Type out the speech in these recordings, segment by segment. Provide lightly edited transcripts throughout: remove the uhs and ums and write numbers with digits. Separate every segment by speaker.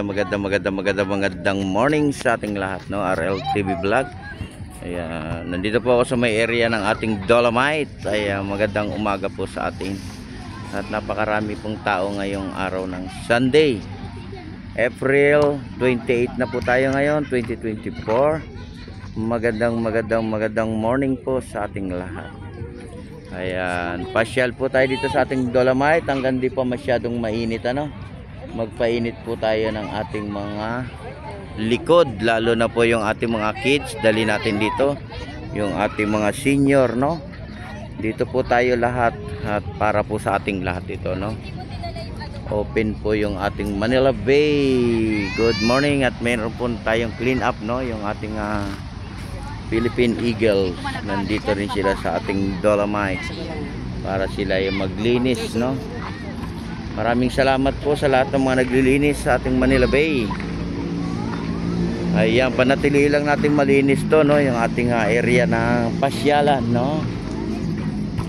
Speaker 1: magandang morning sa ating lahat, no? RL TV Vlog. Ayan, nandito po ako sa may area ng ating Dolomite. Ayan, magandang umaga po sa atin. At napakarami pong tao ngayong araw ng Sunday. April 28 na po tayo ngayon, 2024. Magandang morning po sa ating lahat. Ayan, pasyal po tayo dito sa ating Dolomite hanggang di pa masyadong mainit, ano? Magpainit po tayo ng ating mga likod, lalo na po yung ating mga kids. Dali natin dito yung ating mga senior, no? Dito po tayo lahat at para po sa ating lahat ito, no? Open po yung ating Manila Bay. Good morning at mayroon po tayong clean up, no? Yung ating Philippine Eagles. Nandito rin sila sa ating Dolomite para sila yung maglinis, no? Maraming salamat po sa lahat ng mga naglilinis sa ating Manila Bay. Ayan, panatili lang natin malinis to, no? Yung ating area ng pasyalan, no?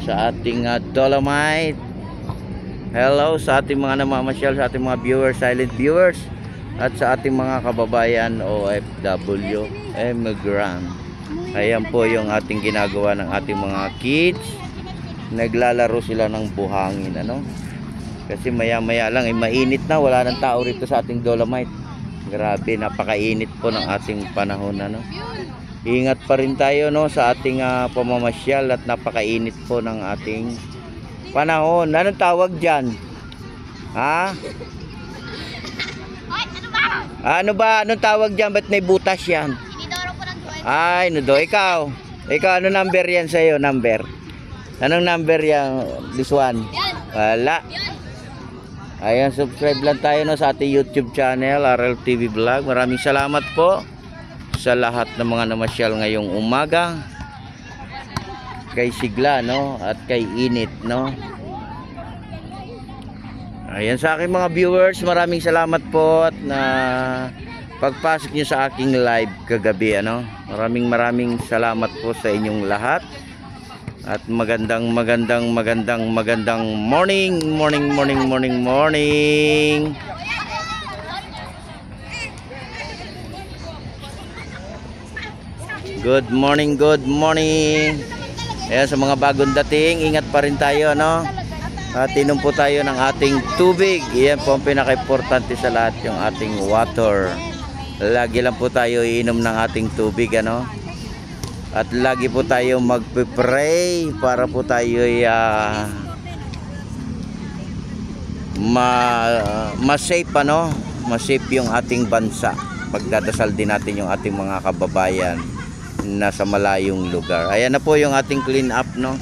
Speaker 1: Sa ating Dolomite. Hello sa ating mga namamasyal, sa ating mga viewers, silent viewers, at sa ating mga kababayan OFW, immigrant. Ayan po yung ating ginagawa ng ating mga kids. Naglalaro sila ng buhangin, ano? Kasi maya lang mainit na, wala nang tao rito sa ating Dolomite. Grabe, napakainit po ng ating panahon, ano? Ingat pa rin tayo, no, sa ating pamamasyal at napakainit po ng ating panahon. Anong tawag diyan? Ha? Ano ba? Anong tawag diyan? Ba't may butas yan?
Speaker 2: Inidoro po ng duwan.
Speaker 1: Ay, Nudo, ikaw ano number yan sa'yo? Number? Anong number yan? This one?
Speaker 2: Yan.
Speaker 1: Wala.
Speaker 2: Yan.
Speaker 1: Ayan, subscribe lang tayo, no, sa ating YouTube channel, RL TV Vlog. Maraming salamat po sa lahat ng mga namasyal ngayong umaga. Kay Sigla, no, at kay Init, no. Ayan, sa aking mga viewers, maraming salamat po at na pagpasok nyo sa aking live kagabi, ano. Maraming salamat po sa inyong lahat. At magandang morning. Good morning. Ayan, sa mga bagong dating, ingat pa rin tayo, no? At inom po tayo ng ating tubig. Iyan po ang pinaka-importante sa lahat, yung ating water. Lagi lang po tayo iinom ng ating tubig, ano? At lagi po tayo magpe-pray para po tayo ma-safe, ano? Ma-safe yung ating bansa. Pagdadasal din natin yung ating mga kababayan na sa malayong lugar. Ayan na po yung ating clean up, no?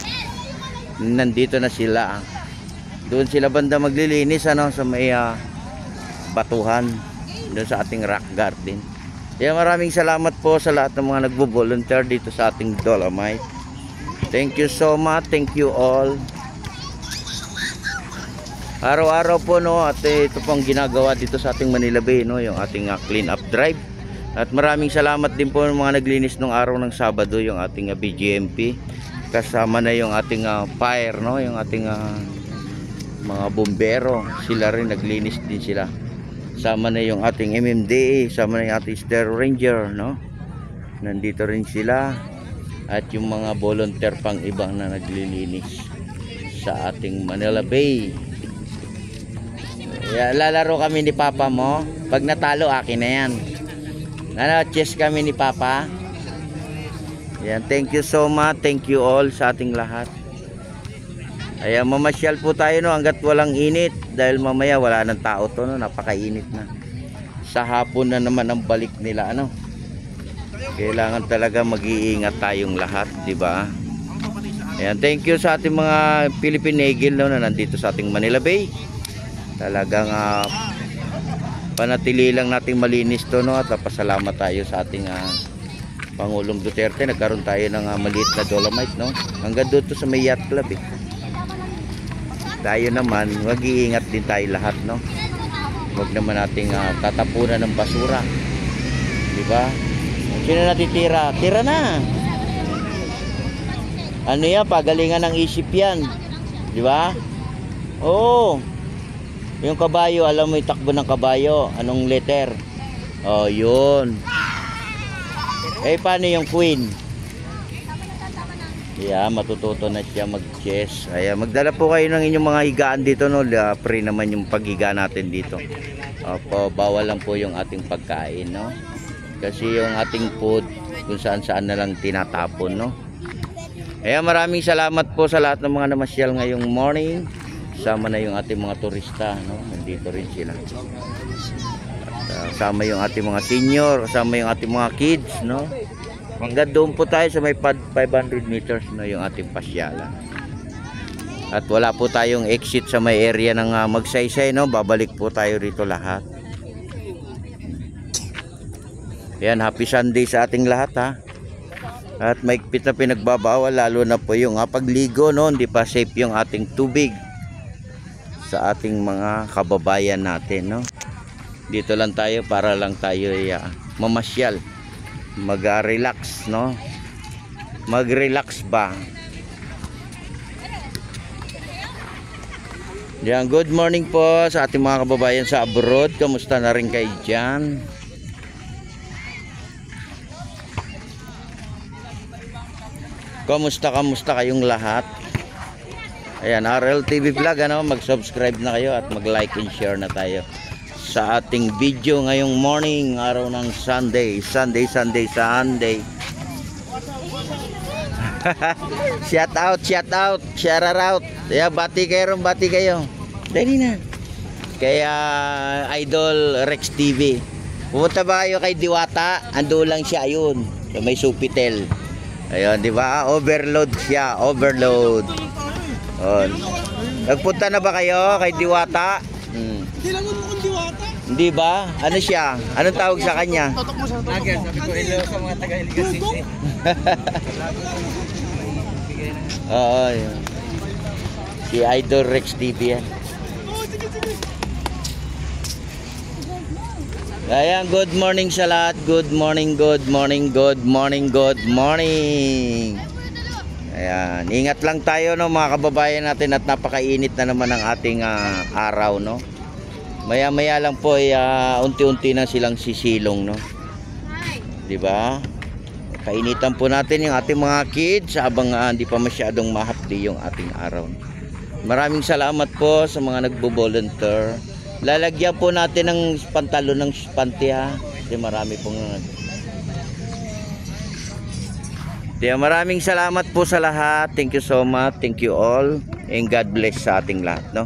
Speaker 1: Nandito na sila. Doon sila banda maglilinis, ano, sa may batuhan doon sa ating rock garden. Kaya maraming salamat po sa lahat ng mga nagbo-volunteer dito sa ating Dolomite. Thank you so much. Thank you all. Araw-araw po, no, at ito pong ginagawa dito sa ating Manila Bay, no, yung ating clean up drive. At maraming salamat din po ng mga naglinis nung araw ng Sabado, yung ating BGMP. Kasama na yung ating fire, no, yung ating mga bombero. Sila rin naglinis din sila. Sama na yung ating MMDA, sama na yung ating Star Ranger, no? Nandito rin sila. At yung mga volunteer pang ibang na naglilinis sa ating Manila Bay. Lalaro kami ni Papa mo. Pag natalo, akin na yan. Chess kami ni Papa. Yan, thank you so much. Thank you all sa ating lahat. Ayan, mamasyal po tayo, no, hanggat walang init. Dahil mamaya wala nang tao to, no, napakainit na. Sa hapon na naman ang balik nila, ano. Kailangan talaga mag-iingat tayong lahat, di ba? Ayan, thank you sa ating mga Philippine Eagle, no, na nandito sa ating Manila Bay. Talagang panatili lang nating malinis to, no, at pasalamat tayo sa ating Pangulong Duterte. Nagkaroon tayo ng maliit na Dolomite, no. Hanggang doon to sa may yacht club, eh. Tayo naman, mag-iingat din tayo lahat, no? Huwag naman nating tatapunan ng basura. Di ba? Sino natitira? Tira na. Ano yan? Pagalingan ng isip yan. Di ba? Oo. Yung kabayo, alam mo yung takbo ng kabayo, anong letter? Oh, yun. Eh, paano yung queen? Yeah, matututo na siya mag-chess. Kaya magdala po kayo ng inyong mga higaan dito, no? Free naman yung paghiga natin dito. Opo, bawal lang po yung ating pagkain, no? Kasi yung ating food, kung saan-saan na lang tinatapon, no? Kaya maraming salamat po sa lahat ng mga namasyal ngayong morning. Sama na yung ating mga turista, no? Nandito rin sila. At, sama yung ating mga senior, sama yung ating mga kids, no? Hanggang doon po tayo sa may 500 meters na yung ating pasyalan. At wala po tayong exit sa may area ng Magsaysay, no? Babalik po tayo rito lahat. Yan, happy Sunday sa ating lahat, ha. At maigpit na pinagbabawal, lalo na po yung pagligo, no? Hindi pa safe yung ating tubig sa ating mga kababayan natin, no? Dito lang tayo para lang tayo mamasyal, mag-relax, no? Mag-relax ba? Yan, good morning po sa ating mga kababayan sa abroad. Kamusta na rin kayo dyan? Kamusta kayong lahat? Ayan, RL TV Vlog, ano? Mag-subscribe na kayo at mag-like and share na tayo sa ating video ngayong morning, araw ng Sunday. Shout out, share out. Yeah, bati kayo. Dali na. Kaya Idol Rex TV. Pumunta ba kayo kay Diwata? Ando lang siya, ayun. So, may Supitel. Ayun, di ba? Overload siya, overload. Oh. Nagpunta na ba kayo kay Diwata?
Speaker 2: Hindi lang mo kung Diwata.
Speaker 1: Hindi ba? Ano siya? Anong tawag sa kanya?
Speaker 2: Totok mo sa totok. Sabi ko hello sa mga taga-Iligan City.
Speaker 1: Oo, yun. Si Idol Rex TV yan. Ayan, good morning sa lahat. Good morning. Ayan, ingat lang tayo, no, mga kababayan natin, at napakainit na naman ang ating araw, no. Maya-maya lang po ay unti-unti na silang sisilong, no. 'Di ba? Kainitan po natin yung ating mga kids habang hindi pa masyadong mahapdi yung ating araw. Maraming salamat po sa mga nagbo-volunteer. Lalagyan po natin ng pantalon ng panty, ha. Kasi marami pong maraming salamat po sa lahat. Thank you so much. Thank you all. And God bless sa ating lahat, no.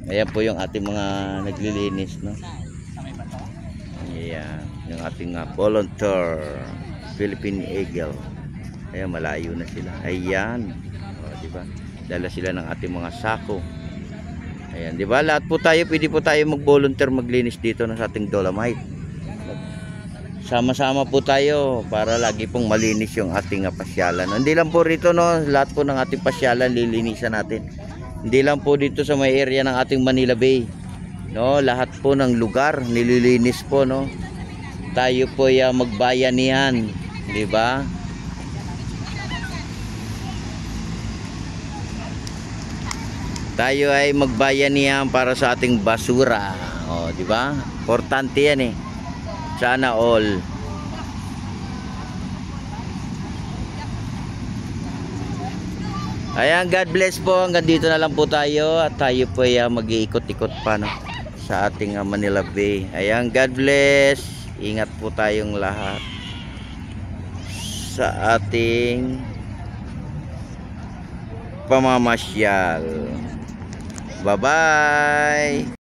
Speaker 1: Ayan po yung ating mga naglilinis, no. Ayan, yung ating volunteer Philippine Eagle. Ayan, malayo na sila. Ayan, o, diba? Dala sila ng ating mga sako. Ayan, diba? Lahat po tayo, pwede po tayo mag-volunteer maglinis dito na sa ating Dolomite. Sama-sama po tayo para lagi pong malinis yung ating pasyalan. Hindi lang po rito, no, lahat po ng ating pasyalan lilinisan natin. Hindi lang po dito sa may area ng ating Manila Bay, no, lahat po ng lugar nililinis po, no. Tayo po ay magbayanihan, di ba? Tayo ay magbayanihan para sa ating basura. Oh, di ba? Importante 'yan, eh. Sana all. Ayan, God bless po. Hanggang dito na lang po tayo. At tayo po ay mag-iikot-ikot pa, no, sa ating Manila Bay. Ayan, God bless. Ingat po tayong lahat sa ating pamamasyal. Bye-bye.